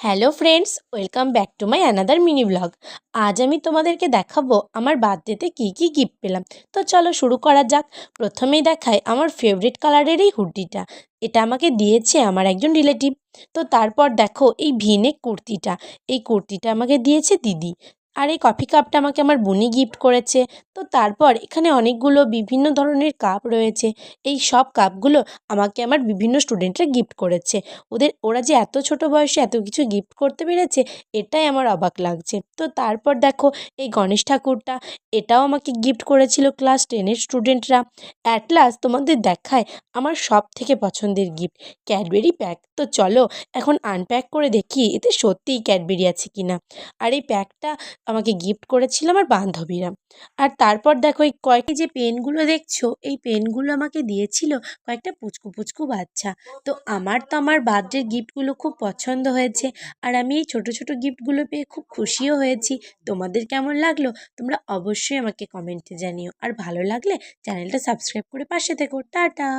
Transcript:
Hello friends, welcome back to my another mini blog. আজ আমি তোমাদেরকে দেখাবো আমার বার্থডেতে কী কী গিফট পেলাম। তো চলো শুরু করা যাক। প্রথমেই দেখাই আমার ফেভারিট কালারের এই হুডিটা। এটা আমাকে দিয়েছে আমার একজন রিলেটিভ। তো তারপর দেখো এই ভিনেক কুর্তিটা, এই কুর্তিটা আমাকে দিয়েছে দিদি। আর এই কফি কাপটা আমাকে আমার বুনি গিফট করেছে। তো তারপর এখানে অনেকগুলো বিভিন্ন ধরনের কাপ রয়েছে। এই সব কাপগুলো আমাকে আমার বিভিন্ন স্টুডেন্টরা গিফট করেছে। ওরা যে এত ছোট বয়সে এত কিছু গিফট করতে পেরেছে, এটাই আমার অবাক লাগছে। তো তারপর দেখো এই গণেশ ঠাকুরটা, এটাও আমাকে গিফট করেছিল ক্লাস 10-এর স্টুডেন্টরা। অ্যাট লাস্ট তোমাদের দেখায় আমার সব থেকে পছন্দের গিফট, ক্যাডবেরি প্যাক। তো চলো এখন আনপ্যাক করে দেখি এতে সত্যিই ক্যাডবেরি আছে কিনা। আর এই প্যাকটা আমাকে গিফট করেছিল আমার বান্ধবীরা। আর তারপর দেখো এই কয়েকটি যে পেনগুলো দেখছো, এই পেনগুলো আমাকে দিয়েছিল কয়েকটা পুচকু পুচকু বাচ্চা। তো আমার বার্থডের গিফটগুলো খুব পছন্দ হয়েছে। আর আমি এই ছোট ছোট গিফটগুলো পেয়ে খুব খুশিও হয়েছি। তোমাদের কেমন লাগলো তোমরা অবশ্যই আমাকে কমেন্টে জানিও। আর ভালো লাগলে চ্যানেলটা সাবস্ক্রাইব করে পাশে থেকো। টাটা।